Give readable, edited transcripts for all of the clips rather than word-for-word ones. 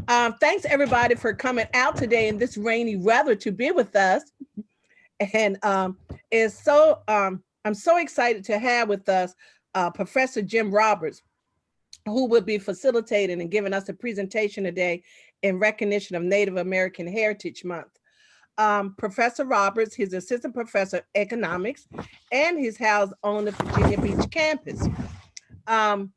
Thanks everybody for coming out today in this rainy weather to be with us. And it's so I'm so excited to have with us Professor Jim Roberts, who will be facilitating and giving us a presentation today in recognition of Native American Heritage Month. Professor Roberts, he's assistant professor of economics, and he's housed on the Virginia Beach campus. Um,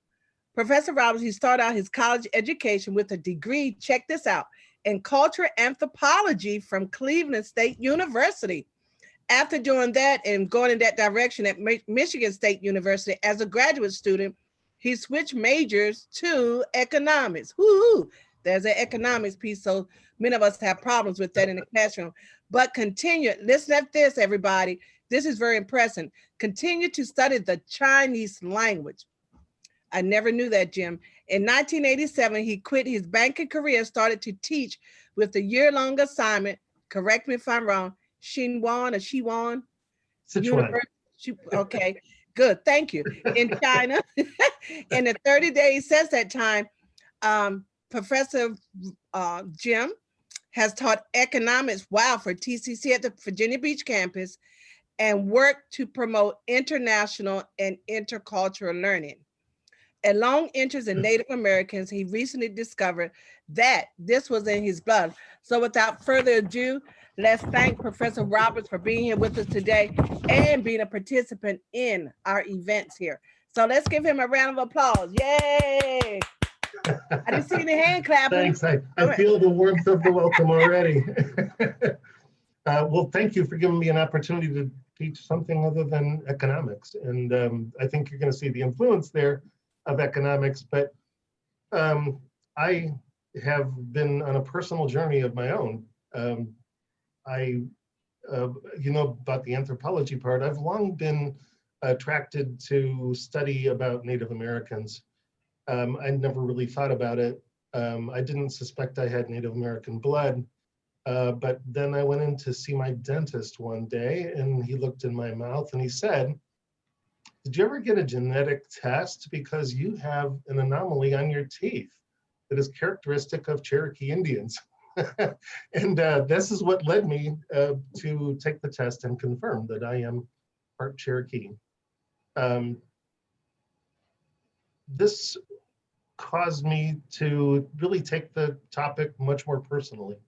Professor Roberts, he started out his college education with a degree, check this out, in cultural anthropology from Cleveland State University. After doing that and going in that direction at Michigan State University as a graduate student, he switched majors to economics. Woo-hoo. There's an economics piece, so many of us have problems with that in the classroom. But continue, listen at this, everybody. This is very impressive. Continue to study the Chinese language. I never knew that, Jim. In 1987, he quit his banking career and started to teach with a year-long assignment, correct me if I'm wrong, Xinhuan or Xiwan? Sichuan. Okay, good, thank you. In China, in the 30 days since that time, Professor Jim has taught economics, wow, for TCC at the Virginia Beach campus and worked to promote international and intercultural learning. A long interest in Native Americans, he recently discovered that this was in his blood. So without further ado, let's thank Professor Roberts for being here with us today and being a participant in our events here. So let's give him a round of applause. Yay! I didn't see any hand clapping. Thanks. I feel the warmth of the welcome already. Well, thank you for giving me an opportunity to teach something other than economics. And I think you're going to see the influence there of economics, but I have been on a personal journey of my own. You know about the anthropology part. I've long been attracted to study about Native Americans. I never really thought about it. I didn't suspect I had Native American blood, but then I went in to see my dentist one day and he looked in my mouth and he said, "Did you ever get a genetic test? Because you have an anomaly on your teeth that is characteristic of Cherokee Indians." And this is what led me to take the test and confirm that I am part Cherokee. This caused me to really take the topic much more personally.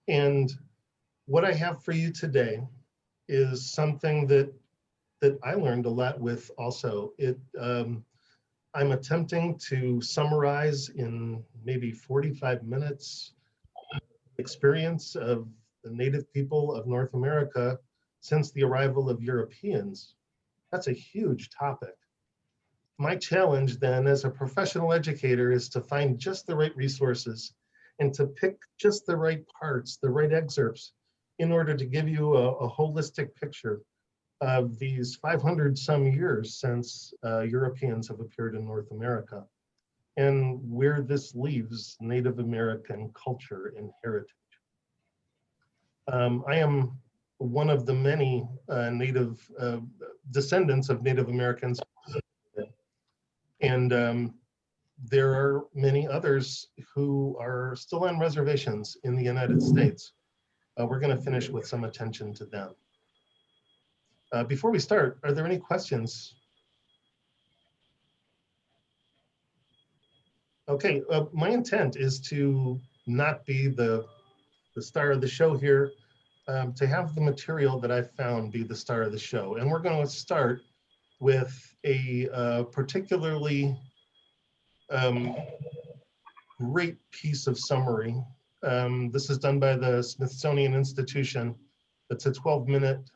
And what I have for you today is something that I learned a lot with also. I'm attempting to summarize in maybe 45 minutes experience of the Native people of North America since the arrival of Europeans. That's a huge topic. My challenge then as a professional educator is to find just the right resources and to pick just the right parts, the right excerpts, in order to give you a holistic picture of these 500 some years since Europeans have appeared in North America and where this leaves Native American culture and heritage. I am one of the many descendants of Native Americans, and there are many others who are still on reservations in the United States. We're going to finish with some attention to them. Before we start, are there any questions? Okay, my intent is to not be the star of the show here, to have the material that I found be the star of the show. And we're going to start with a particularly great piece of summary. This is done by the Smithsonian Institution. It's a 12-minute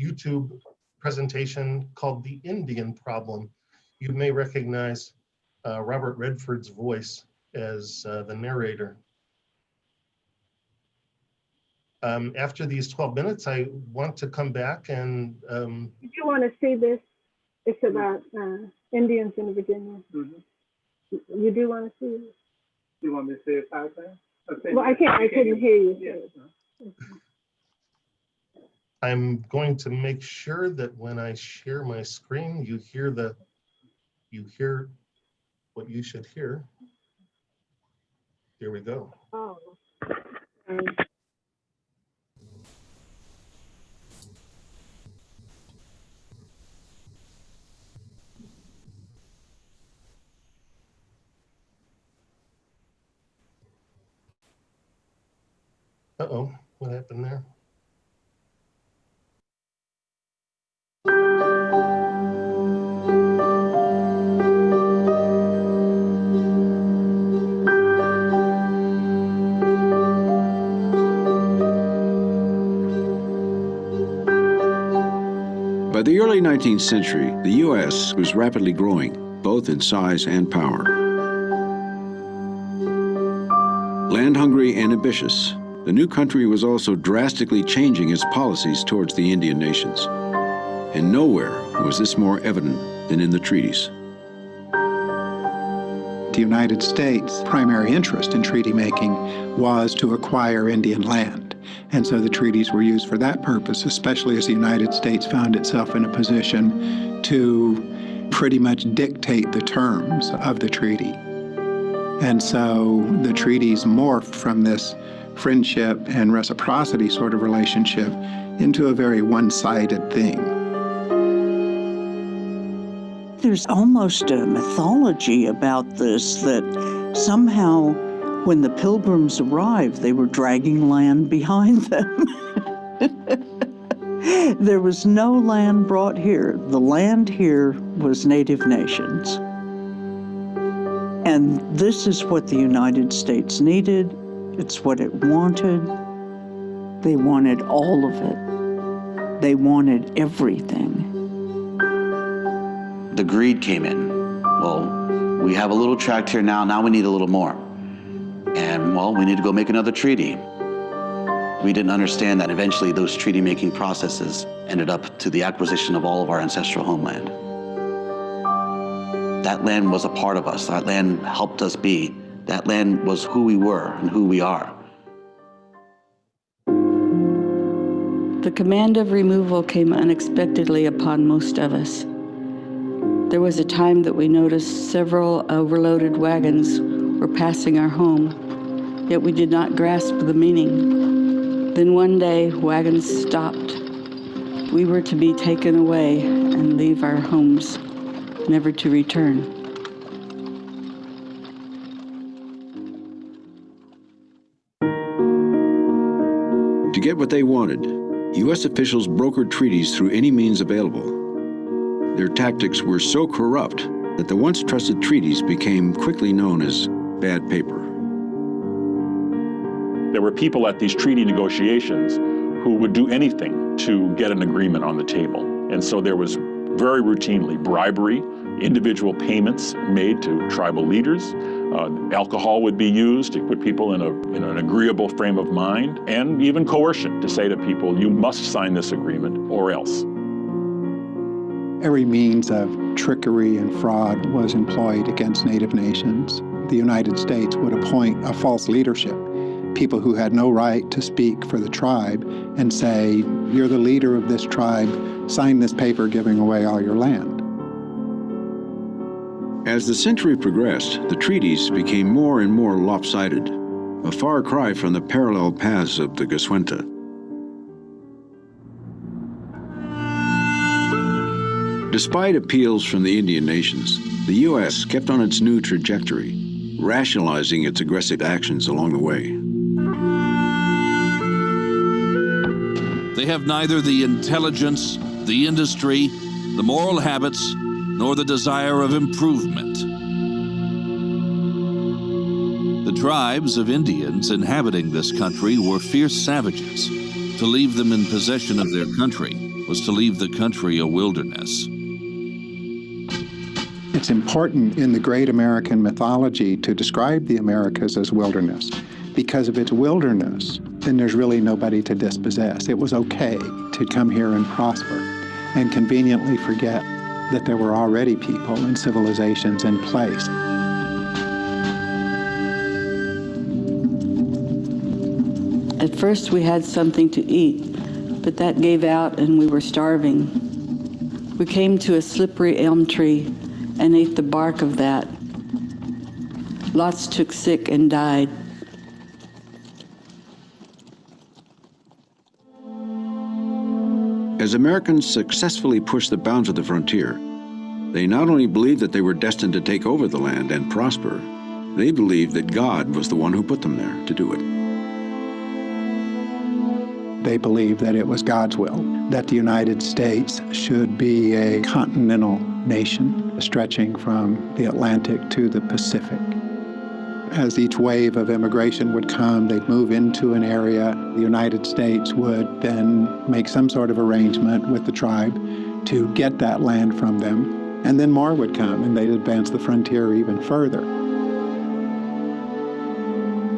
YouTube presentation called The Indian Problem. You may recognize Robert Redford's voice as the narrator. After these 12 minutes, I want to come back and... If you want to see this, it's about Indians in Virginia. Mm-hmm. You do want to see it? You want me to say it out there? Well, I couldn't hear you. Yeah. I'm going to make sure that when I share my screen, you hear what you should hear. Here we go. Oh. Uh-oh, what happened there? By the early 19th century, the U.S. was rapidly growing, both in size and power. Land-hungry and ambitious, the new country was also drastically changing its policies towards the Indian nations. And nowhere was this more evident than in the treaties. The United States' primary interest in treaty making was to acquire Indian land. And so the treaties were used for that purpose, especially as the United States found itself in a position to pretty much dictate the terms of the treaty. And so the treaties morphed from this friendship and reciprocity sort of relationship into a very one-sided thing. There's almost a mythology about this, that somehow when the Pilgrims arrived, they were dragging land behind them. There was no land brought here. The land here was Native nations. And this is what the United States needed. It's what it wanted. They wanted all of it. They wanted everything. The greed came in. Well, we have a little tract here now we need a little more. And well, we need to go make another treaty. We didn't understand that eventually those treaty-making processes ended up to the acquisition of all of our ancestral homeland. That land was a part of us. That land helped us be. That land was who we were and who we are. The command of removal came unexpectedly upon most of us. There was a time that we noticed several overloaded wagons were passing our home, yet we did not grasp the meaning. Then one day, wagons stopped. We were to be taken away and leave our homes, never to return. To get what they wanted, U.S. officials brokered treaties through any means available. Their tactics were so corrupt that the once trusted treaties became quickly known as bad paper. There were people at these treaty negotiations who would do anything to get an agreement on the table. And so there was very routinely bribery, individual payments made to tribal leaders. Alcohol would be used to put people in an agreeable frame of mind, and even coercion to say to people, you must sign this agreement or else. Every means of trickery and fraud was employed against Native nations. The United States would appoint a false leadership, people who had no right to speak for the tribe, and say, you're the leader of this tribe, sign this paper giving away all your land. As the century progressed, the treaties became more and more lopsided, a far cry from the parallel paths of the Goswenta. Despite appeals from the Indian nations, the U.S. kept on its new trajectory, rationalizing its aggressive actions along the way. They have neither the intelligence, the industry, the moral habits, nor the desire of improvement. The tribes of Indians inhabiting this country were fierce savages. To leave them in possession of their country was to leave the country a wilderness. It's important in the great American mythology to describe the Americas as wilderness. Because of its wilderness, then there's really nobody to dispossess. It was okay to come here and prosper and conveniently forget that there were already people and civilizations in place. At first we had something to eat, but that gave out and we were starving. We came to a slippery elm tree and ate the bark of that. Lots took sick and died. As Americans successfully pushed the bounds of the frontier, they not only believed that they were destined to take over the land and prosper, they believed that God was the one who put them there to do it. They believed that it was God's will, that the United States should be a continental nation stretching from the Atlantic to the Pacific. As each wave of immigration would come, they'd move into an area. The United States would then make some sort of arrangement with the tribe to get that land from them. And then more would come, and they'd advance the frontier even further.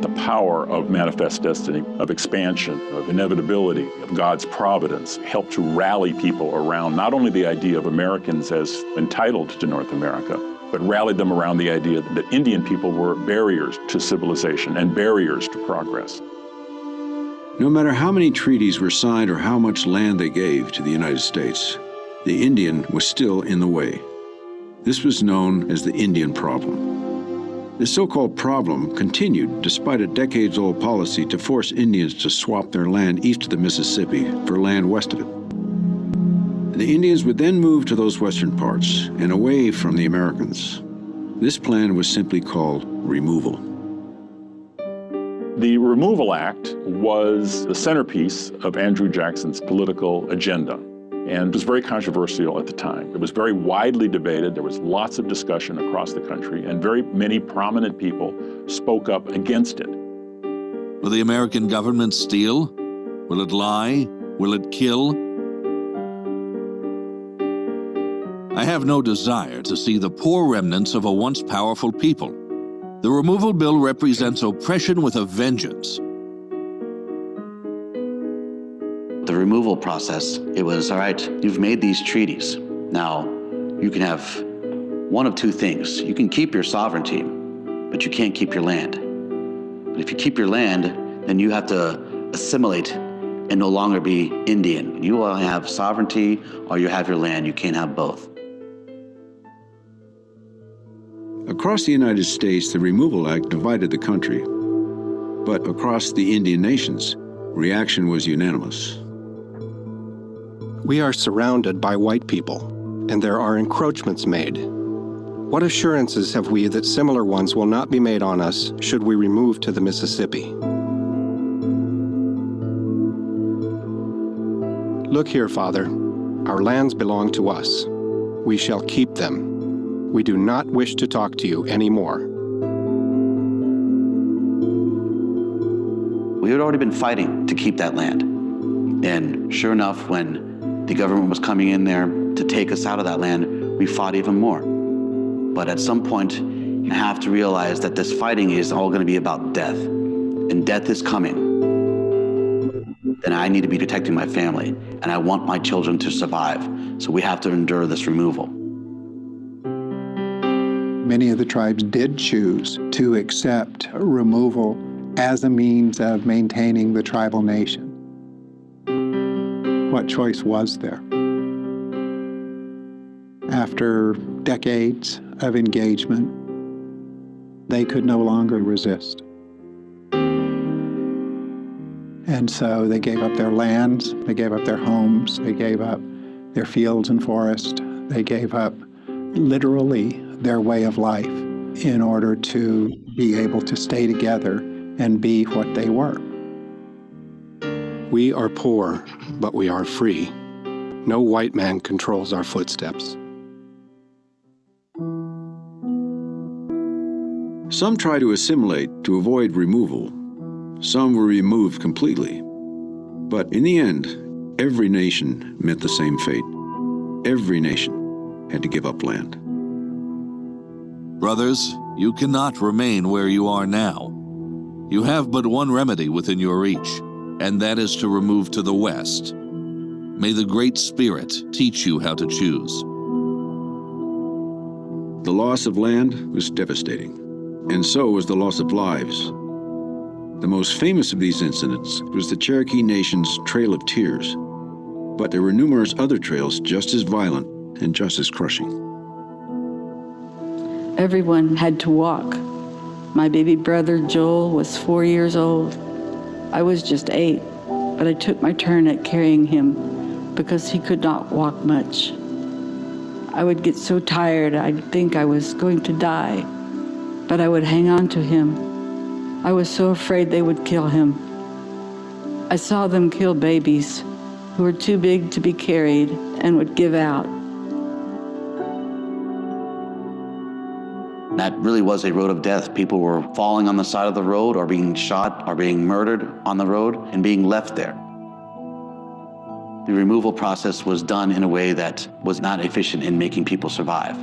The power of manifest destiny, of expansion, of inevitability, of God's providence helped to rally people around not only the idea of Americans as entitled to North America, but rallied them around the idea that Indian people were barriers to civilization and barriers to progress. No matter how many treaties were signed or how much land they gave to the United States, the Indian was still in the way. This was known as the Indian problem. This so-called problem continued despite a decades-old policy to force Indians to swap their land east of the Mississippi for land west of it. The Indians would then move to those western parts and away from the Americans. This plan was simply called removal. The Removal Act was the centerpiece of Andrew Jackson's political agenda, and it was very controversial at the time. It was very widely debated. There was lots of discussion across the country, and very many prominent people spoke up against it. Will the American government steal? Will it lie? Will it kill? I have no desire to see the poor remnants of a once powerful people. The removal bill represents oppression with a vengeance. The removal process, it was, all right, you've made these treaties. Now, you can have one of two things. You can keep your sovereignty, but you can't keep your land. But if you keep your land, then you have to assimilate and no longer be Indian. You will have sovereignty or you have your land. You can't have both. Across the United States, the Removal Act divided the country. But across the Indian nations, reaction was unanimous. We are surrounded by white people, and there are encroachments made. What assurances have we that similar ones will not be made on us should we remove to the Mississippi? Look here, Father. Our lands belong to us. We shall keep them. We do not wish to talk to you anymore. We had already been fighting to keep that land. And sure enough, when the government was coming in there to take us out of that land, we fought even more. But at some point, you have to realize that this fighting is all going to be about death. And death is coming. Then I need to be protecting my family, and I want my children to survive. So we have to endure this removal. Many of the tribes did choose to accept removal as a means of maintaining the tribal nation. What choice was there? After decades of engagement, they could no longer resist. And so they gave up their lands, they gave up their homes, they gave up their fields and forests, they gave up literally their way of life in order to be able to stay together and be what they were. We are poor, but we are free. No white man controls our footsteps. Some tried to assimilate to avoid removal. Some were removed completely. But in the end, every nation met the same fate. Every nation had to give up land. Brothers, you cannot remain where you are now. You have but one remedy within your reach, and that is to remove to the west. May the Great Spirit teach you how to choose. The loss of land was devastating, and so was the loss of lives. The most famous of these incidents was the Cherokee Nation's Trail of Tears, but there were numerous other trails just as violent and just as crushing. Everyone had to walk. My baby brother Joel was 4 years old. I was just 8, but I took my turn at carrying him because he could not walk much. I would get so tired I'd think I was going to die, but I would hang on to him. I was so afraid they would kill him. I saw them kill babies who were too big to be carried and would give out. That really was a road of death. People were falling on the side of the road or being shot or being murdered on the road and being left there. The removal process was done in a way that was not efficient in making people survive.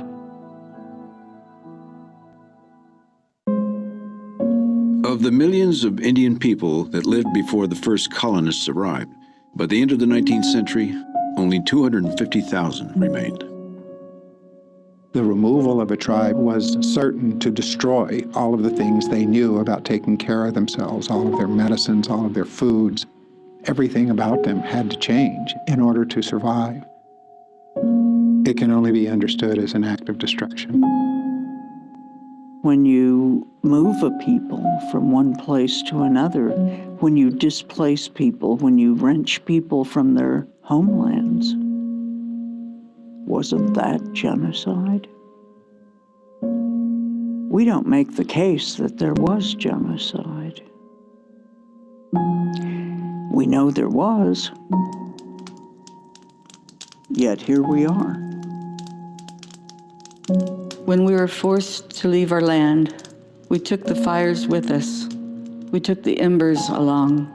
Of the millions of Indian people that lived before the first colonists arrived, by the end of the 19th century, only 250,000 remained. The removal of a tribe was certain to destroy all of the things they knew about taking care of themselves, all of their medicines, all of their foods. Everything about them had to change in order to survive. It can only be understood as an act of destruction. When you move a people from one place to another, when you displace people, when you wrench people from their homelands, wasn't that genocide? We don't make the case that there was genocide. We know there was, yet here we are. When we were forced to leave our land, we took the fires with us. We took the embers along.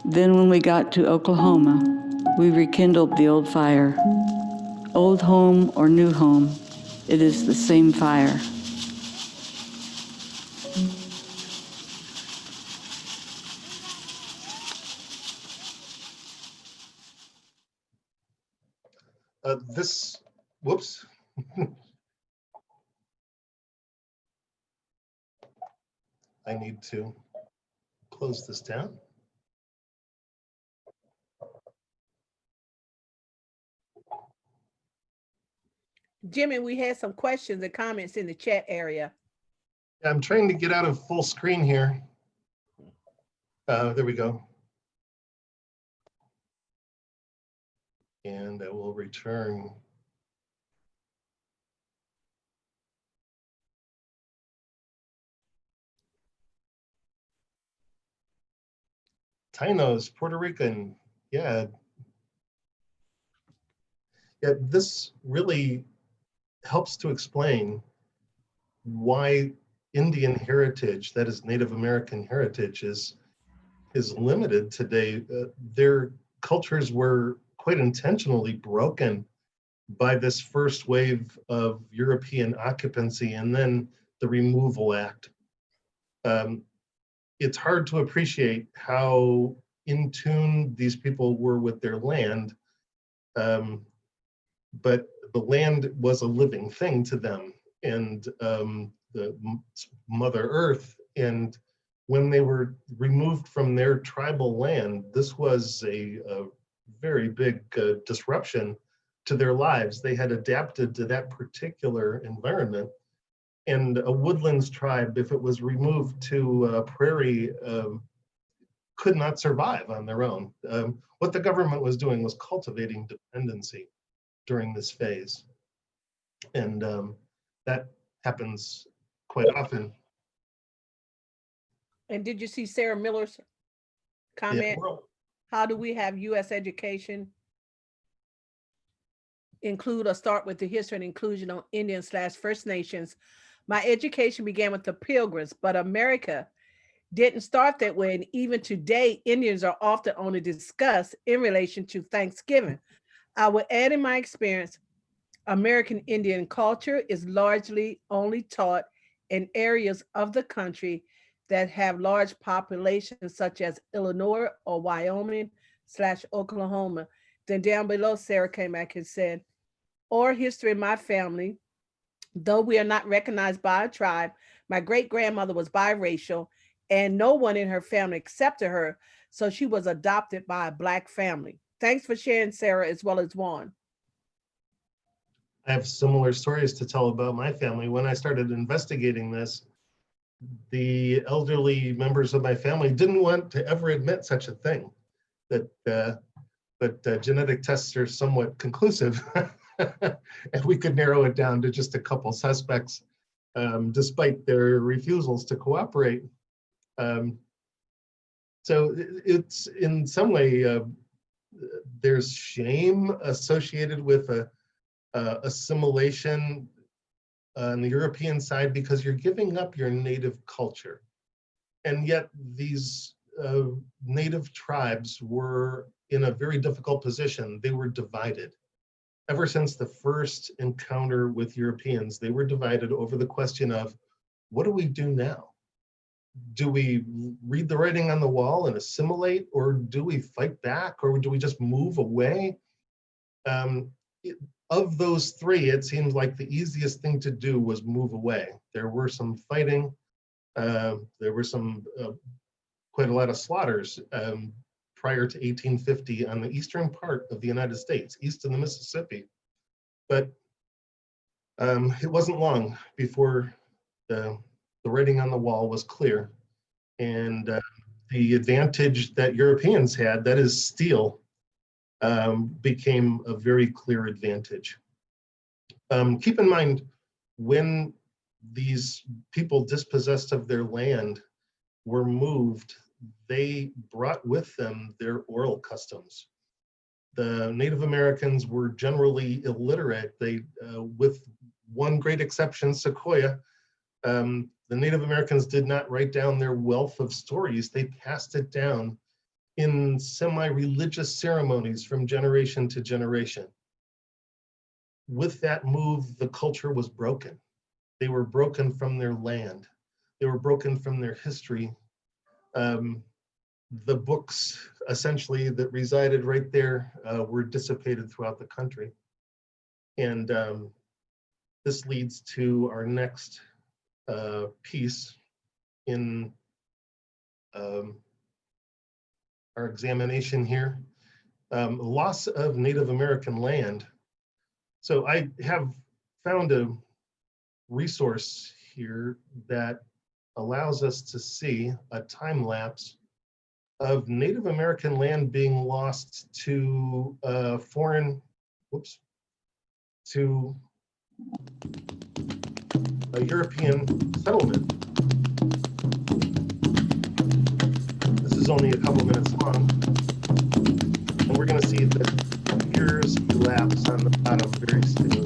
Then when we got to Oklahoma, we rekindled the old fire. Old home or new home, it is the same fire. Whoops. I need to close this down. Jimmy, we had some questions and comments in the chat area. I'm trying to get out of full screen here. There we go. And I will return. Tainos, Puerto Rican, yeah. Yeah, this really helps to explain why Indian heritage, that is Native American heritage, is limited today. Their cultures were quite intentionally broken by this first wave of European occupancy and then the Removal Act. It's hard to appreciate how in tune these people were with their land, but the land was a living thing to them, and the Mother Earth. And when they were removed from their tribal land, this was a very big disruption to their lives. They had adapted to that particular environment. And a woodlands tribe, if it was removed to a prairie, could not survive on their own. What the government was doing was cultivating dependency during this phase. And that happens quite often. And did you see Sarah Miller's comment? Yeah, well, how do we have U.S. education include or start with the history and inclusion on Indian/First Nations? My education began with the Pilgrims, but America didn't start that way. And even today, Indians are often only discussed in relation to Thanksgiving. I would add, in my experience, American Indian culture is largely only taught in areas of the country that have large populations, such as Illinois or Wyoming/Oklahoma. Then down below, Sarah came back and said, or history in my family, though we are not recognized by a tribe, my great-grandmother was biracial and no one in her family accepted her, so she was adopted by a Black family. Thanks for sharing, Sarah, as well as Juan. I have similar stories to tell about my family. When I started investigating this, the elderly members of my family didn't want to ever admit such a thing, that but genetic tests are somewhat conclusive. And we could narrow it down to just a couple suspects, despite their refusals to cooperate. So it's in some way, there's shame associated with assimilation on the European side because you're giving up your native culture. And yet these native tribes were in a very difficult position. They were divided. Ever since the first encounter with Europeans, they were divided over the question of, what do we do now? Do we read the writing on the wall and assimilate, or do we fight back, or do we just move away? Of those three, it seemed like the easiest thing to do was move away. There were some fighting, there were some quite a lot of slaughters prior to 1850 on the eastern part of the United States, east of the Mississippi. But it wasn't long before the writing on the wall was clear. And the advantage that Europeans had, that is steel, became a very clear advantage. Keep in mind, when these people dispossessed of their land were moved, they brought with them their oral customs. The Native Americans were generally illiterate. They, with one great exception, Sequoia, the Native Americans did not write down their wealth of stories. They passed it down in semi-religious ceremonies from generation to generation. With that move, the culture was broken. They were broken from their land. They were broken from their history. The books, essentially, that resided right there were dissipated throughout the country. And this leads to our next piece in our examination here. Loss of Native American land. So I have found a resource here that allows us to see a time lapse of Native American land being lost to to a European settlement. This is only a couple minutes long, and we're going to see that years elapse on the bottom very soon.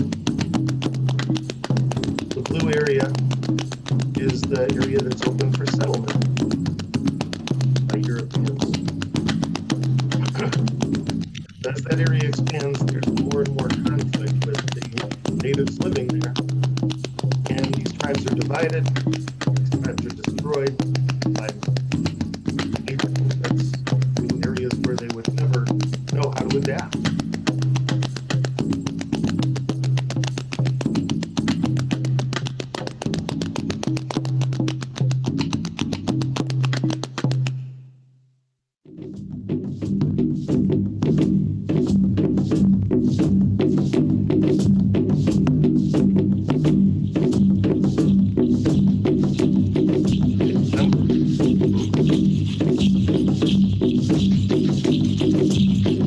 The blue area is the area that's open for settlement by Europeans. As that area expands, there's more and more conflict with the natives living there. And these tribes are divided, these tribes are destroyed by major conflicts to areas where they would never know how to adapt.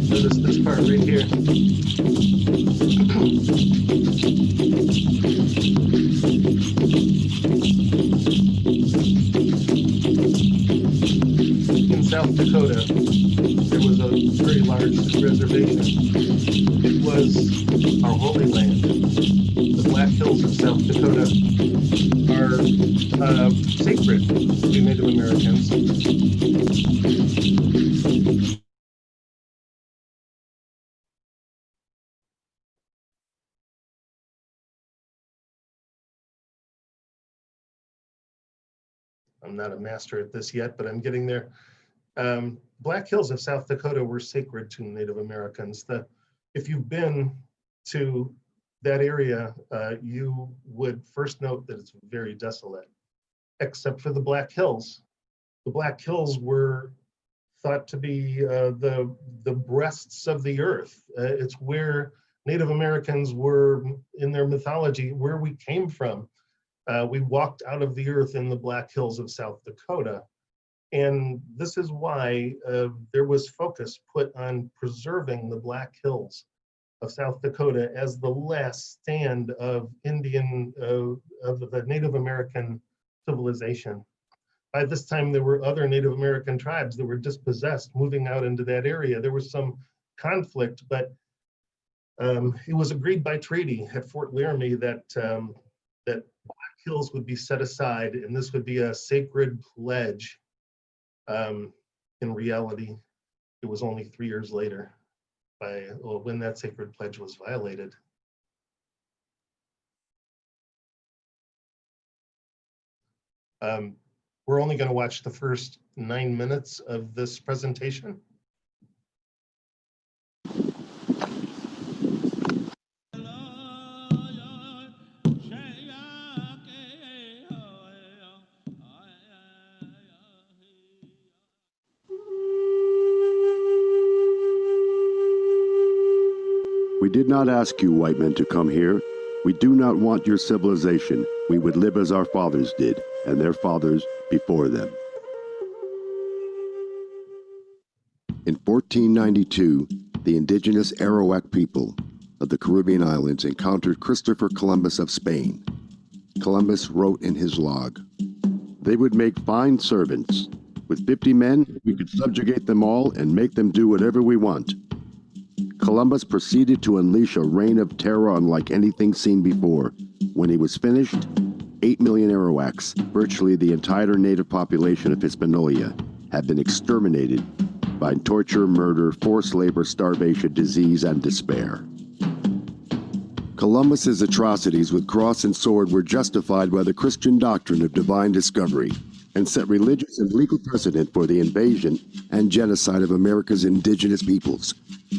Notice this part right here. In South Dakota, there was a very large reservation. It was our holy land. The Black Hills of South Dakota are sacred to Native Americans. I'm not a master at this yet, but I'm getting there. Black Hills of South Dakota were sacred to Native Americans. If you've been to that area, you would first note that it's very desolate, except for the Black Hills. The Black Hills were thought to be the breasts of the earth. It's where Native Americans were, in their mythology, where we came from. We walked out of the earth in the Black Hills of South Dakota. And this is why there was focus put on preserving the Black Hills of South Dakota as the last stand of Indian, of the Native American civilization. By this time, there were other Native American tribes that were dispossessed, moving out into that area. There was some conflict, but it was agreed by treaty at Fort Laramie that that Black Hills would be set aside, and this would be a sacred pledge. In reality, it was only 3 years later when that sacred pledge was violated. We're only going to watch the first 9 minutes of this presentation. We did not ask you white men to come here. We do not want your civilization. We would live as our fathers did, and their fathers before them. In 1492, the indigenous Arawak people of the Caribbean islands encountered Christopher Columbus of Spain. Columbus wrote in his log, "They would make fine servants. With 50 men, we could subjugate them all and make them do whatever we want." Columbus proceeded to unleash a reign of terror unlike anything seen before. When he was finished, 8 million Arawaks, virtually the entire native population of Hispaniola, had been exterminated by torture, murder, forced labor, starvation, disease, and despair. Columbus's atrocities with cross and sword were justified by the Christian doctrine of divine discovery and set religious and legal precedent for the invasion and genocide of America's indigenous peoples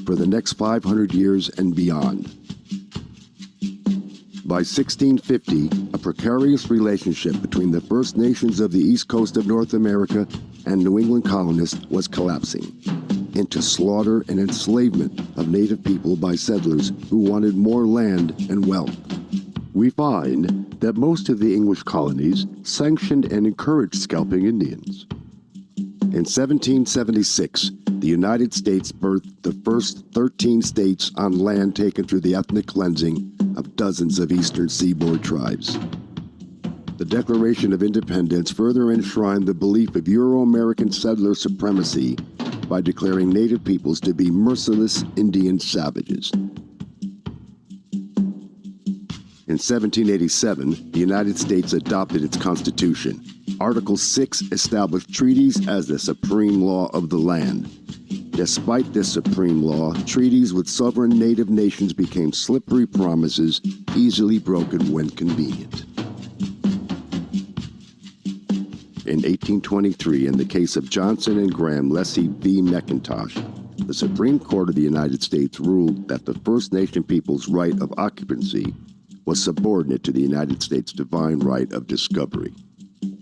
for the next 500 years and beyond. By 1650, a precarious relationship between the First Nations of the east coast of North America and New England colonists was collapsing into slaughter and enslavement of native people by settlers who wanted more land and wealth. We find that most of the English colonies sanctioned and encouraged scalping Indians. In 1776, the United States birthed the first 13 states on land taken through the ethnic cleansing of dozens of eastern seaboard tribes. The Declaration of Independence further enshrined the belief of Euro-American settler supremacy by declaring native peoples to be merciless Indian savages. In 1787, the United States adopted its Constitution. Article 6 established treaties as the supreme law of the land. Despite this supreme law, treaties with sovereign native nations became slippery promises, easily broken when convenient. In 1823, in the case of Johnson and Graham Lessee v. McIntosh, the Supreme Court of the United States ruled that the First Nation people's right of occupancy was subordinate to the United States' divine right of discovery.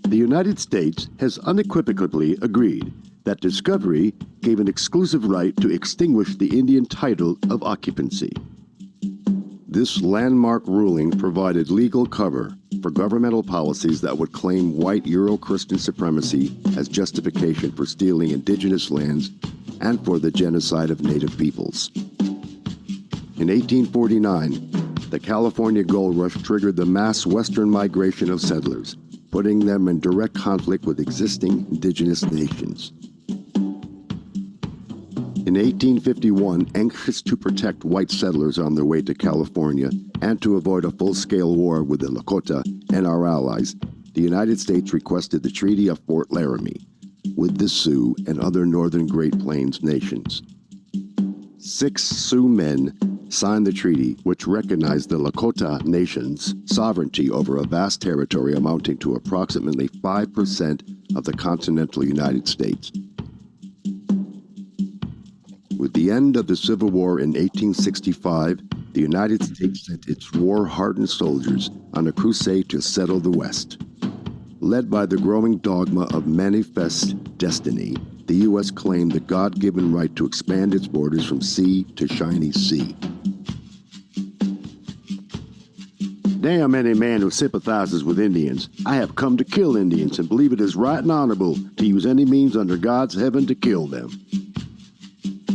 The United States has unequivocally agreed that discovery gave an exclusive right to extinguish the Indian title of occupancy. This landmark ruling provided legal cover for governmental policies that would claim white Euro-Christian supremacy as justification for stealing indigenous lands and for the genocide of native peoples. In 1849, the California gold rush triggered the mass western migration of settlers, putting them in direct conflict with existing indigenous nations. In 1851, anxious to protect white settlers on their way to California and to avoid a full-scale war with the Lakota and our allies, the United States requested the Treaty of Fort Laramie with the Sioux and other northern Great Plains nations. 6 Sioux men signed the treaty, which recognized the Lakota Nation's sovereignty over a vast territory amounting to approximately 5% of the continental United States. With the end of the Civil War in 1865, the United States sent its war-hardened soldiers on a crusade to settle the West. Led by the growing dogma of manifest destiny, the U.S. claimed the God-given right to expand its borders from sea to shiny sea. damn any man who sympathizes with Indians. I have come to kill Indians and believe it is right and honorable to use any means under God's heaven to kill them.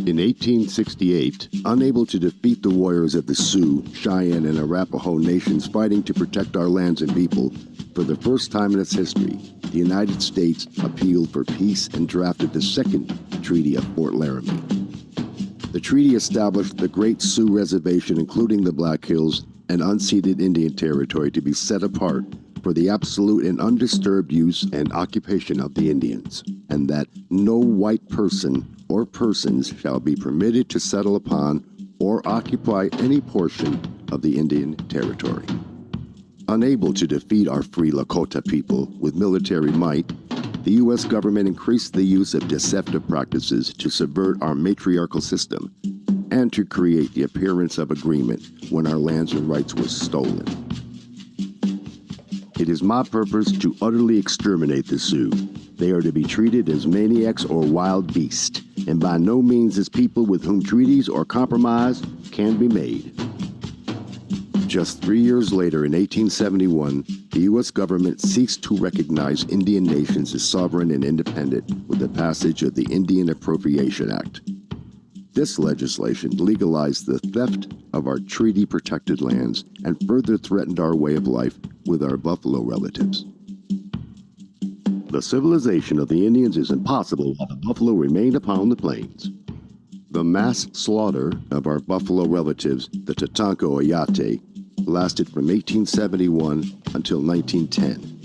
In 1868, unable to defeat the warriors of the Sioux, Cheyenne, and Arapaho nations fighting to protect our lands and people, for the first time in its history, the United States appealed for peace and drafted the Second Treaty of Fort Laramie. The treaty established the Great Sioux Reservation, including the Black Hills, and unceded Indian Territory to be set apart for the absolute and undisturbed use and occupation of the Indians, and that no white person or persons shall be permitted to settle upon or occupy any portion of the Indian Territory. Unable to defeat our free Lakota people with military might, the U.S. government increased the use of deceptive practices to subvert our matriarchal system and to create the appearance of agreement when our lands and rights were stolen. It is my purpose to utterly exterminate the Sioux. They are to be treated as maniacs or wild beasts, and by no means as people with whom treaties or compromise can be made. Just 3 years later, in 1871, the U.S. government ceased to recognize Indian nations as sovereign and independent with the passage of the Indian Appropriation Act. This legislation legalized the theft of our treaty-protected lands and further threatened our way of life with our buffalo relatives. The civilization of the Indians is impossible while the buffalo remain upon the plains. The mass slaughter of our buffalo relatives, the Tatanka Oyate, lasted from 1871 until 1910.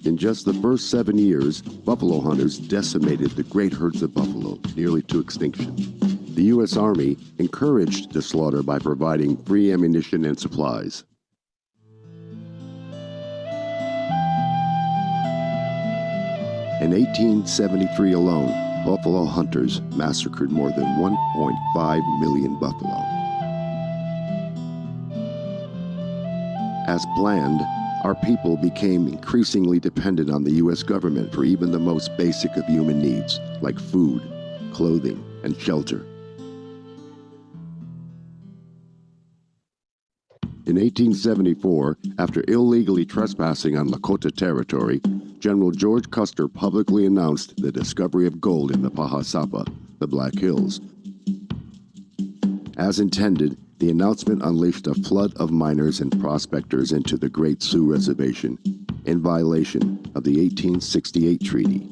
In just the first 7 years, buffalo hunters decimated the great herds of buffalo, nearly to extinction. The U.S. Army encouraged the slaughter by providing free ammunition and supplies. In 1873 alone, buffalo hunters massacred more than 1.5 million buffalo. As planned, our people became increasingly dependent on the U.S. government for even the most basic of human needs, like food, clothing, and shelter. In 1874, after illegally trespassing on Lakota territory, General George Custer publicly announced the discovery of gold in the Pahasapa, the Black Hills. As intended, the announcement unleashed a flood of miners and prospectors into the Great Sioux Reservation in violation of the 1868 treaty.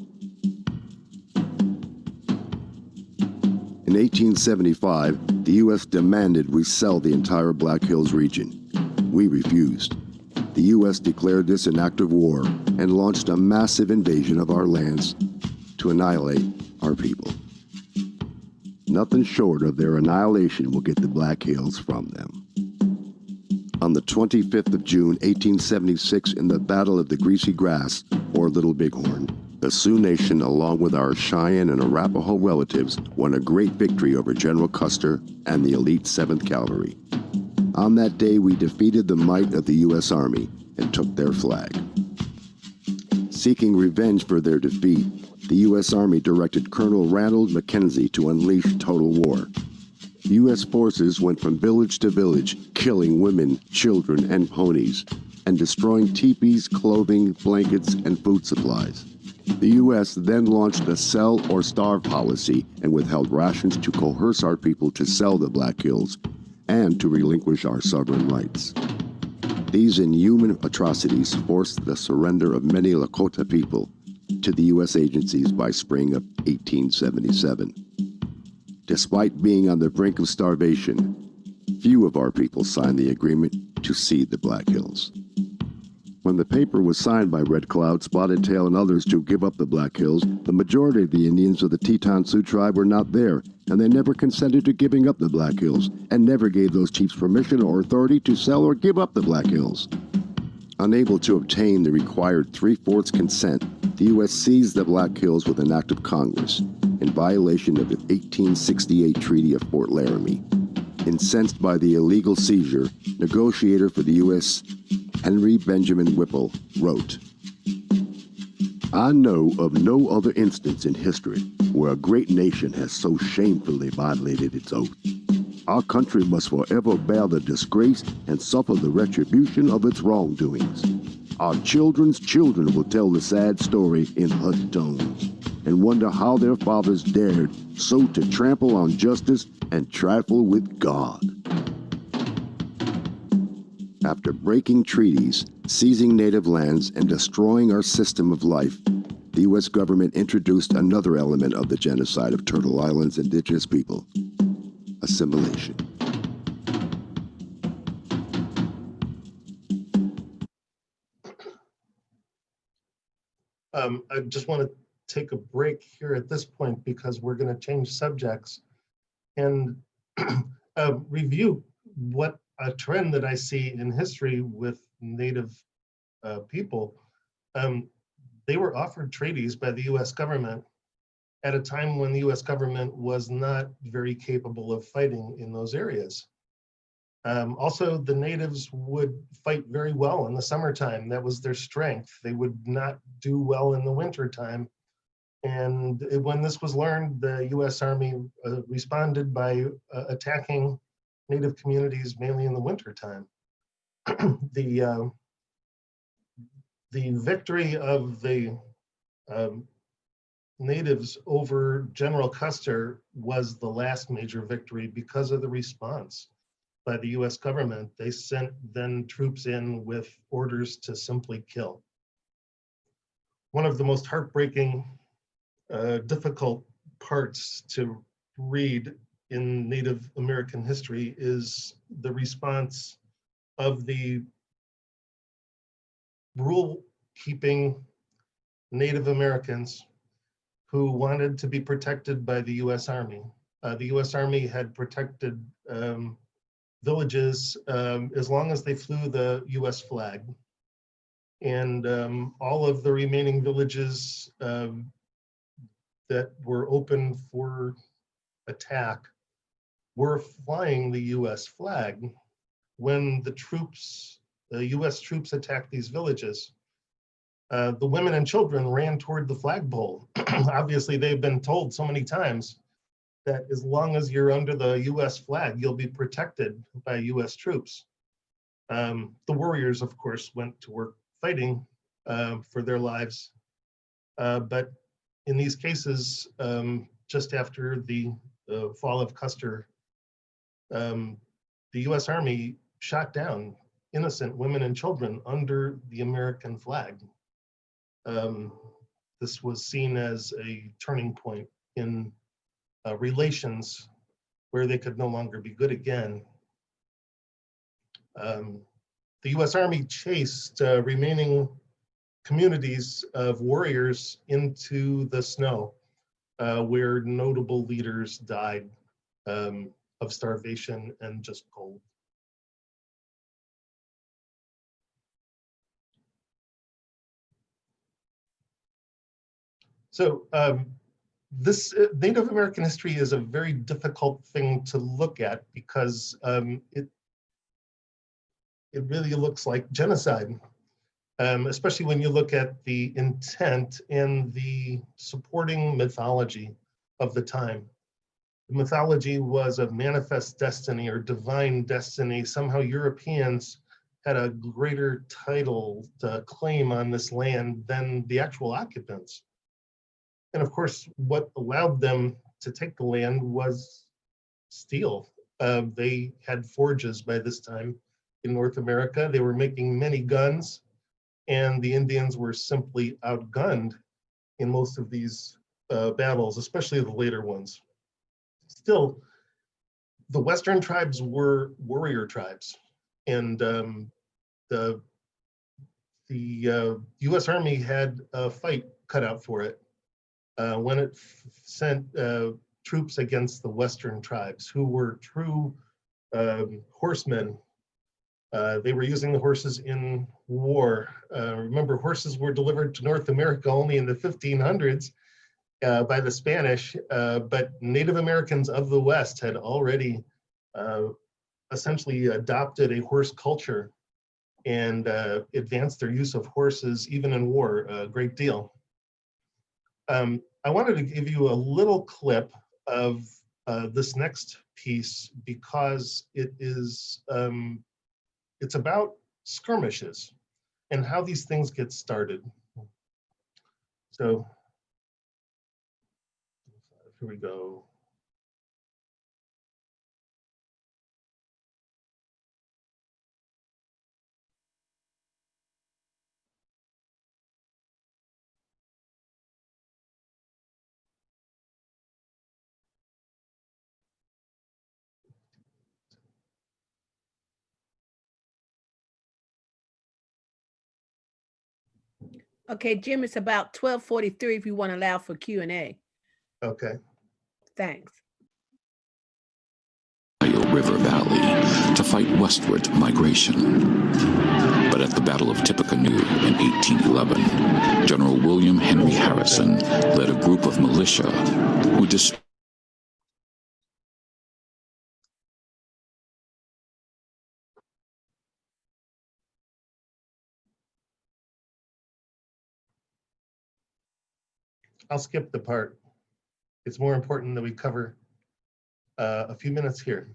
In 1875, the U.S. demanded we sell the entire Black Hills region. We refused. The U.S. declared this an act of war and launched a massive invasion of our lands to annihilate our people. Nothing short of their annihilation will get the Black Hills from them. On the 25th of June, 1876, in the Battle of the Greasy Grass, or Little Bighorn, the Sioux Nation, along with our Cheyenne and Arapaho relatives, won a great victory over General Custer and the elite 7th Cavalry. On that day, we defeated the might of the U.S. Army and took their flag. Seeking revenge for their defeat, the U.S. Army directed Colonel Ranald Mackenzie to unleash total war. U.S. forces went from village to village, killing women, children, and ponies, and destroying teepees, clothing, blankets, and food supplies. The U.S. then launched a sell or starve policy and withheld rations to coerce our people to sell the Black Hills and to relinquish our sovereign rights. These inhuman atrocities forced the surrender of many Lakota people to the U.S. agencies by spring of 1877. Despite being on the brink of starvation, few of our people signed the agreement to cede the Black Hills. When the paper was signed by Red Cloud, Spotted Tail, and others to give up the Black Hills, the majority of the Indians of the Teton Sioux tribe were not there, and they never consented to giving up the Black Hills, and never gave those chiefs permission or authority to sell or give up the Black Hills. Unable to obtain the required 3/4 consent, the U.S. seized the Black Hills with an act of Congress, in violation of the 1868 Treaty of Fort Laramie. Incensed by the illegal seizure, negotiator for the U.S. Henry Benjamin Whipple wrote, "I know of no other instance in history where a great nation has so shamefully violated its oath. Our country must forever bear the disgrace and suffer the retribution of its wrongdoings. Our children's children will tell the sad story in hushed tones and wonder how their fathers dared so to trample on justice and trifle with God. After breaking treaties, seizing native lands, and destroying our system of life, the U.S. government introduced another element of the genocide of Turtle Island's indigenous people: assimilation. I just want to take a break here at this point because we're going to change subjects and review what a trend that I see in history with Native people. They were offered treaties by the US government at a time when the US government was not very capable of fighting in those areas. Also, the natives would fight very well in the summertime. That was their strength. They would not do well in the wintertime. And when this was learned, the US Army responded by attacking Native communities mainly in the wintertime. The victory of the natives over General Custer was the last major victory because of the response by the US government. They sent then troops in with orders to simply kill. One of the most heartbreaking, difficult parts to read in Native American history is the response of the rule-keeping Native Americans who wanted to be protected by the US Army. The US Army had protected villages as long as they flew the US flag. And all of the remaining villages that were open for attack were flying the US flag. When the US troops attacked these villages, the women and children ran toward the flagpole. Obviously, they've been told so many times that as long as you're under the US flag, you'll be protected by US troops. The warriors, of course, went to work fighting for their lives. But in these cases, just after the fall of Custer, the US Army shot down innocent women and children under the American flag. This was seen as a turning point in relations where they could no longer be good again. The US Army chased remaining communities of warriors into the snow, where notable leaders died of starvation and just cold. So this Native American history is a very difficult thing to look at because it really looks like genocide, especially when you look at the intent and the supporting mythology of the time. The mythology was a manifest destiny or divine destiny. Somehow Europeans had a greater title to claim on this land than the actual occupants. And of course, what allowed them to take the land was steel. They had forges by this time in North America. They were making many guns, and the Indians were simply outgunned in most of these battles, especially the later ones. Still, the Western tribes were warrior tribes, and the US Army had a fight cut out for it when it sent troops against the Western tribes, who were true horsemen. They were using the horses in war. Remember, horses were delivered to North America only in the 1500s by the Spanish, but Native Americans of the West had already essentially adopted a horse culture and advanced their use of horses even in war a great deal. I wanted to give you a little clip of this next piece because it is, it's about skirmishes and how these things get started. So here we go. Okay, Jim, it's about 12:43 if you want to allow for Q&A. Okay. Thanks. River Valley to fight westward migration. But at the Battle of Tippecanoe in 1811, General William Henry Harrison led a group of militia who I'll skip the part. It's more important that we cover a few minutes here.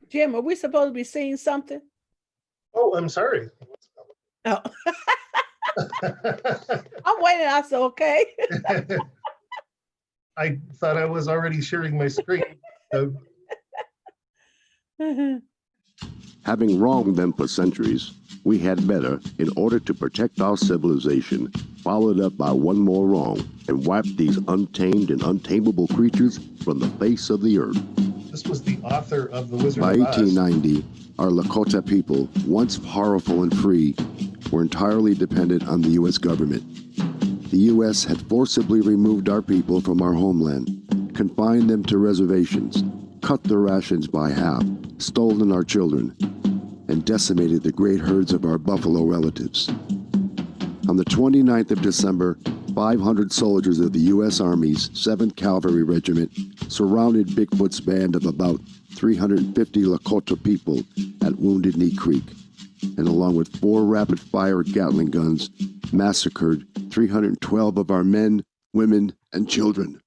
Jim, are we supposed to be seeing something? Oh, I'm sorry. Oh. I'm waiting. I said, okay. I thought I was already sharing my screen. So. Having wronged them for centuries, we had better, in order to protect our civilization, follow it up by one more wrong and wipe these untamed and untamable creatures from the face of the earth. This was the author of The Wizard By of Oz. 1890, our Lakota people, once powerful and free, were entirely dependent on the U.S. government. The U.S. had forcibly removed our people from our homeland, confined them to reservations, cut their rations by half, stolen our children, and decimated the great herds of our buffalo relatives. On the 29th of December, 500 soldiers of the U.S. Army's 7th Cavalry Regiment surrounded Bigfoot's band of about 350 Lakota people at Wounded Knee Creek, and along with 4 rapid-fire Gatling guns, massacred 312 of our men, women, and children.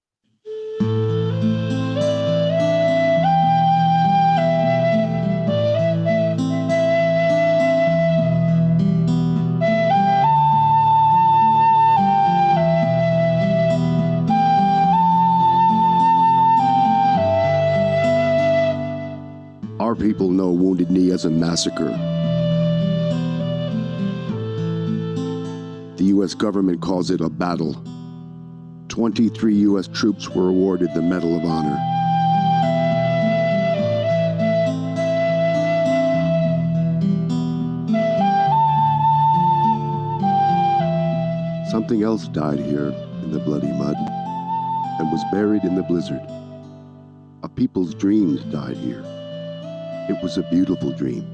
Our people know Wounded Knee as a massacre. The U.S. government calls it a battle. 23 U.S. troops were awarded the Medal of Honor. Something else died here in the bloody mud and was buried in the blizzard. A people's dreams died here. It was a beautiful dream.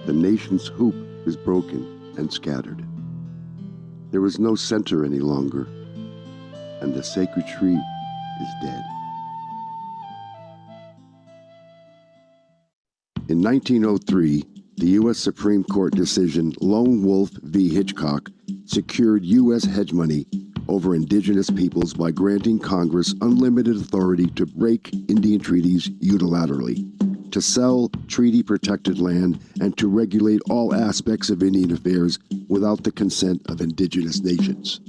The nation's hoop is broken and scattered. There is no center any longer, and the sacred tree is dead. In 1903, the U.S. Supreme Court decision Lone Wolf v. Hitchcock secured U.S. hegemony over indigenous peoples by granting Congress unlimited authority to break Indian treaties unilaterally, to sell treaty-protected land, and to regulate all aspects of Indian affairs without the consent of indigenous nations.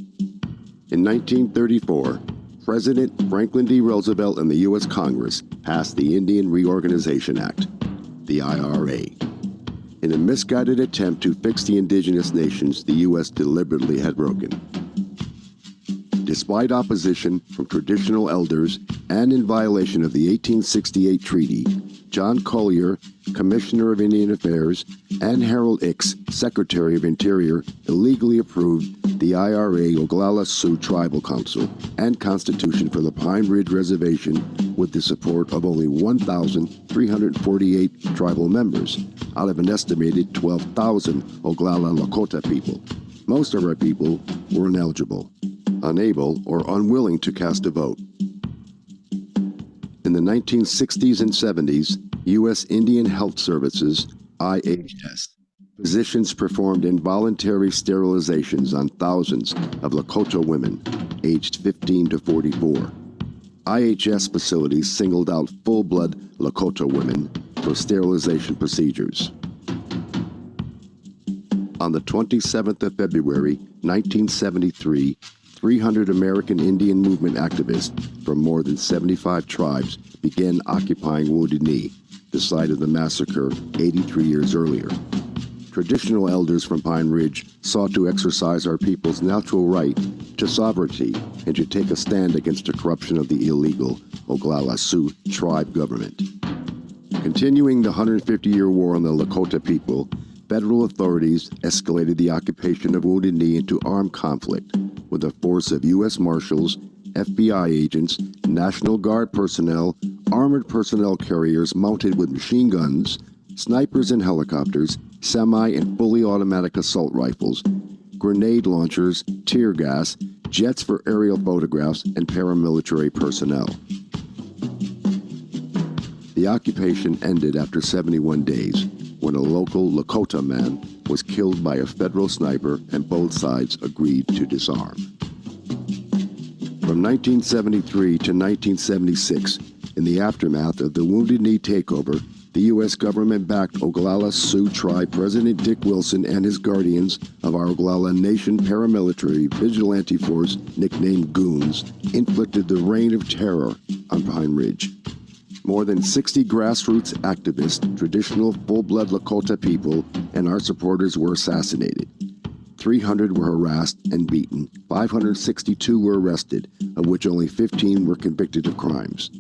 In 1934, President Franklin D. Roosevelt and the U.S. Congress passed the Indian Reorganization Act, the IRA. In a misguided attempt to fix the indigenous nations the U.S. deliberately had broken. Despite opposition from traditional elders and in violation of the 1868 treaty, John Collier, Commissioner of Indian Affairs, and Harold Ickes, Secretary of Interior, illegally approved the IRA Oglala Sioux Tribal Council and Constitution for the Pine Ridge Reservation with the support of only 1,348 tribal members out of an estimated 12,000 Oglala Lakota people. Most of our people were ineligible, unable, or unwilling to cast a vote. In the 1960s and 70s, U.S. Indian Health Services, IHS, physicians performed involuntary sterilizations on thousands of Lakota women aged 15 to 44. IHS facilities singled out full-blood Lakota women for sterilization procedures. On the 27th of February, 1973, 300 American Indian Movement activists from more than 75 tribes began occupying Wounded Knee, the site of the massacre 83 years earlier. Traditional elders from Pine Ridge sought to exercise our people's natural right to sovereignty and to take a stand against the corruption of the illegal Oglala Sioux tribe government. Continuing the 150-year war on the Lakota people, federal authorities escalated the occupation of Wounded Knee into armed conflict with a force of U.S. Marshals, FBI agents, National Guard personnel, armored personnel carriers mounted with machine guns, snipers and helicopters, semi and fully automatic assault rifles, grenade launchers, tear gas, jets for aerial photographs, and paramilitary personnel. The occupation ended after 71 days when a local Lakota man was killed by a federal sniper and both sides agreed to disarm. From 1973 to 1976, in the aftermath of the Wounded Knee takeover, the U.S. government backed Oglala Sioux Tribe President Dick Wilson and his guardians of our Oglala Nation paramilitary vigilante force, nicknamed Goons, inflicted the reign of terror on Pine Ridge. More than 60 grassroots activists, traditional full-blood Lakota people, and our supporters were assassinated. 300 were harassed and beaten. 562 were arrested, of which only 15 were convicted of crimes.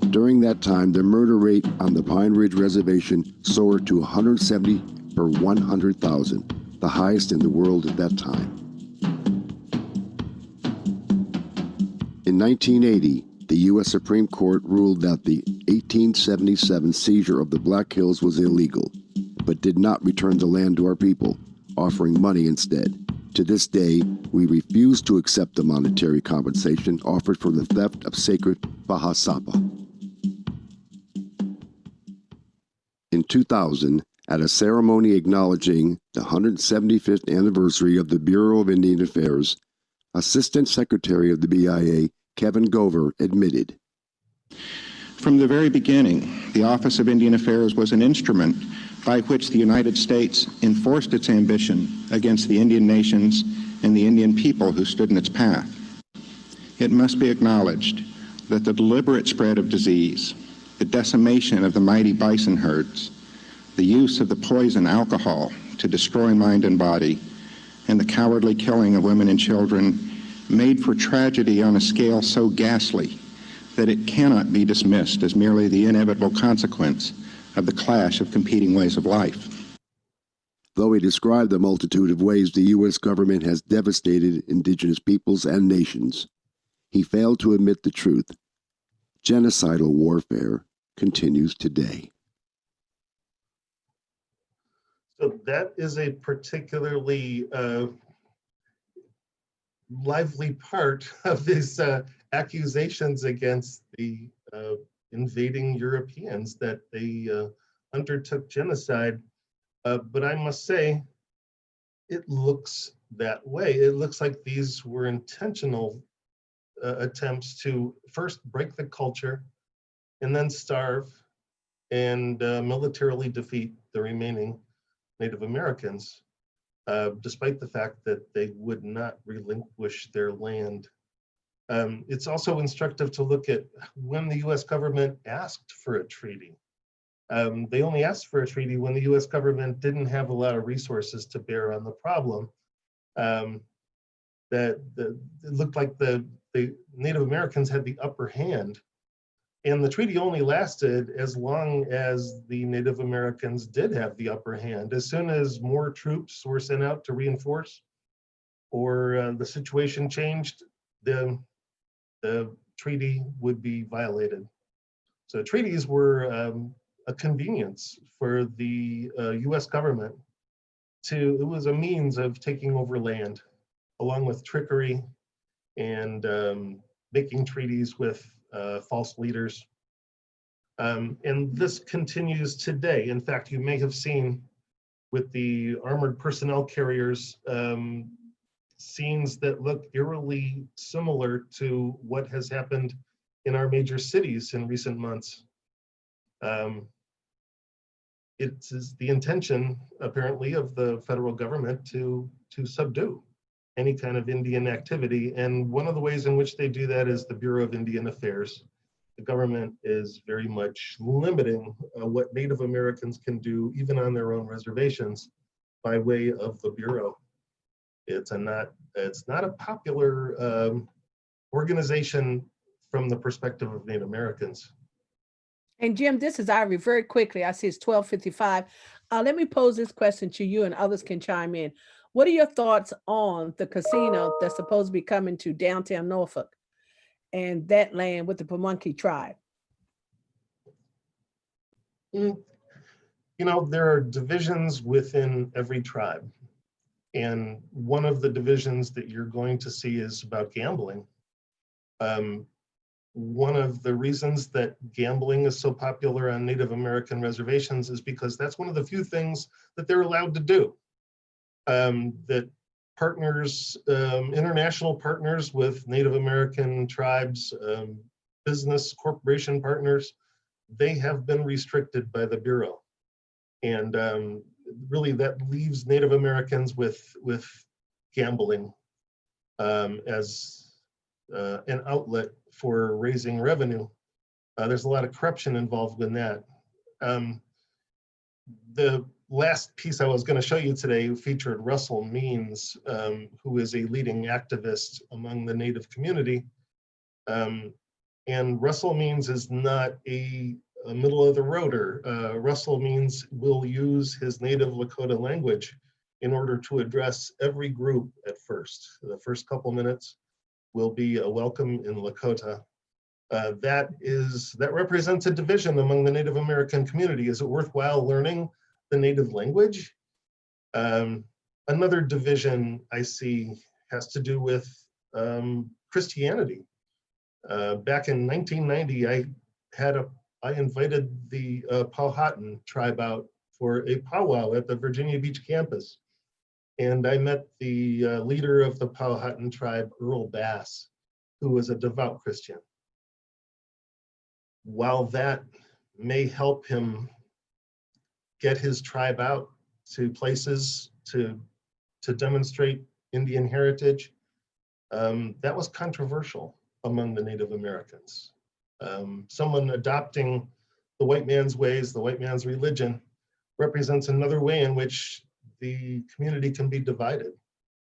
During that time, the murder rate on the Pine Ridge Reservation soared to 170 per 100,000, the highest in the world at that time. In 1980, the U.S. Supreme Court ruled that the 1877 seizure of the Black Hills was illegal, but did not return the land to our people, offering money instead. To this day, we refuse to accept the monetary compensation offered for the theft of sacred Bahasapa. In 2000, at a ceremony acknowledging the 175th anniversary of the Bureau of Indian Affairs, Assistant Secretary of the BIA, Kevin Gover, admitted, "From the very beginning, the Office of Indian Affairs was an instrument by which the United States enforced its ambition against the Indian nations and the Indian people who stood in its path. It must be acknowledged that the deliberate spread of disease, the decimation of the mighty bison herds, the use of the poison alcohol to destroy mind and body, and the cowardly killing of women and children made for tragedy on a scale so ghastly that it cannot be dismissed as merely the inevitable consequence of the clash of competing ways of life. Though he described the multitude of ways the U.S. government has devastated indigenous peoples and nations, he failed to admit the truth. Genocidal warfare continues today. So that is a particularly lively part of these accusations against the invading Europeans, that they undertook genocide. But I must say, it looks that way. It looks like these were intentional attempts to first break the culture and then starve and militarily defeat the remaining Native Americans, despite the fact that they would not relinquish their land. It's also instructive to look at when the US government asked for a treaty. They only asked for a treaty when the US government didn't have a lot of resources to bear on the problem. It looked like the Native Americans had the upper hand. And the treaty only lasted as long as the Native Americans did have the upper hand. As soon as more troops were sent out to reinforce, or the situation changed, the treaty would be violated. So treaties were a convenience for the US government. It was a means of taking over land, along with trickery and making treaties with false leaders. And this continues today. In fact, you may have seen with the armored personnel carriers scenes that look eerily similar to what has happened in our major cities in recent months. It is the intention, apparently, of the federal government to subdue any kind of Indian activity. And one of the ways in which they do that is the Bureau of Indian Affairs. The government is very much limiting what Native Americans can do, even on their own reservations, by way of the Bureau. It's not a popular organization from the perspective of Native Americans. And Jim, this is Ivy. Very quickly, I see it's 12:55. Let me pose this question to you, and others can chime in. What are your thoughts on the casino that's supposed to be coming to downtown Norfolk and that land with the Pamunkey tribe? You know, there are divisions within every tribe. And one of the divisions that you're going to see is about gambling. One of the reasons that gambling is so popular on Native American reservations is because that's one of the few things that they're allowed to do. That partners, international partners with Native American tribes, business corporation partners, they have been restricted by the Bureau. And really that leaves Native Americans with gambling as an outlet for raising revenue. There's a lot of corruption involved in that. The last piece I was going to show you today featured Russell Means, who is a leading activist among the Native community. And Russell Means is not a middle of the roader. Russell Means will use his native Lakota language in order to address every group at first. The first couple minutes will be a welcome in Lakota. That represents a division among the Native American community. Is it worthwhile learning the native language? Another division I see has to do with Christianity. Back in 1990, I invited the Powhatan tribe out for a powwow at the Virginia Beach campus. And I met the leader of the Powhatan tribe, Earl Bass, who was a devout Christian. While that may help him get his tribe out to places to demonstrate Indian heritage, that was controversial among the Native Americans. Someone adopting the white man's ways, the white man's religion, represents another way in which the community can be divided.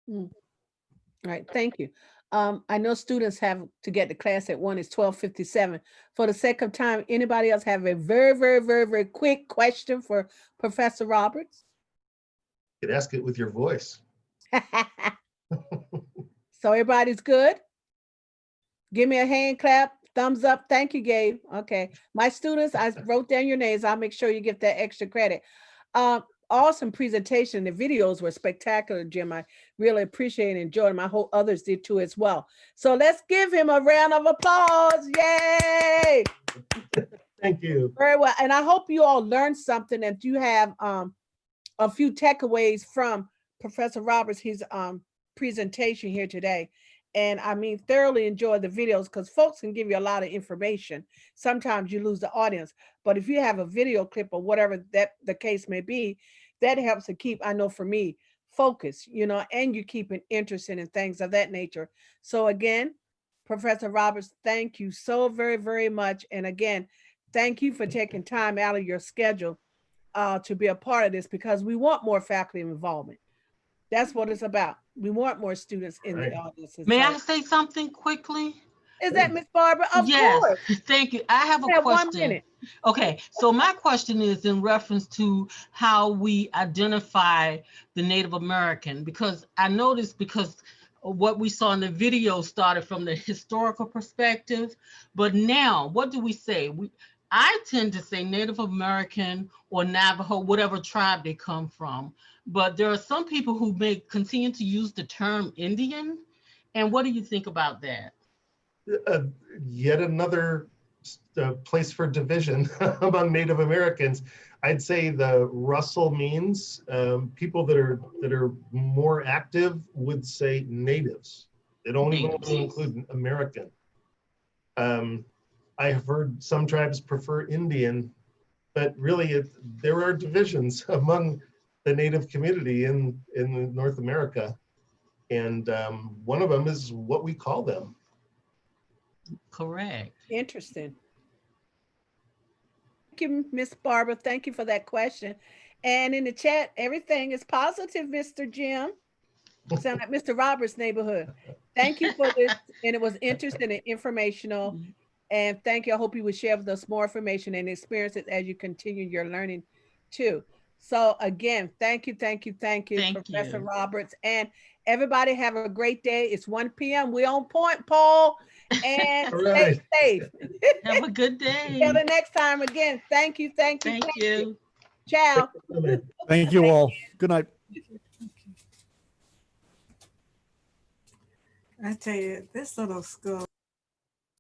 All right, thank you. I know students have to get to class at 1, it's 12:57. For the sake of time, anybody else have a very, very, very, very quick question for Professor Roberts? You could ask it with your voice. So everybody's good? Give me a hand clap, thumbs up. Thank you, Gabe. Okay. My students, I wrote down your names. I'll make sure you get that extra credit. Awesome presentation. The videos were spectacular, Jim. I really appreciate and enjoyed them. I hope others did too as well. So let's give him a round of applause. Yay! Thank you. Very well. And I hope you all learned something and you have a few takeaways from Professor Roberts, his presentation here today. And I mean, thoroughly enjoy the videos because folks can give you a lot of information. Sometimes you lose the audience, but if you have a video clip or whatever that the case may be, that helps to keep, I know for me, focus, you know, and you keep an interest in things of that nature. So again, Professor Roberts, thank you so very, very much. And again, thank you for taking time out of your schedule to be a part of this because we want more faculty involvement. That's what it's about. We want more students in the audience. May I say something quickly? Is that Miss Barbara? Of course. Thank you. I have a question. 1 minute. Okay, so my question is in reference to how we identify the Native American, because I noticed because what we saw in the video started from the historical perspective, but now what do we say? I tend to say Native American or Navajo, whatever tribe they come from. But there are some people who may continue to use the term Indian. And what do you think about that? Yet another place for division among Native Americans. I'd say the Russell means people that are more active would say natives. They don't even want to include American. I have heard some tribes prefer Indian, but really there are divisions among the Native community in North America. And one of them is what we call them. Correct. Interesting. Thank you, Miss Barbara. Thank you for that question. And in the chat, everything is positive, Mr. Jim. Sound like Mr. Roberts' neighborhood. Thank you for this. And it was interesting and informational. And thank you. I hope you would share with us more information and experiences as you continue your learning too. So again, thank you, Professor Roberts. And everybody have a great day. It's 1 p.m. We're on point, Paul. And stay safe. Have a good day. Till the next time again. Thank you. Thank you. Ciao. Thank you all. Good night. I tell you, this little school.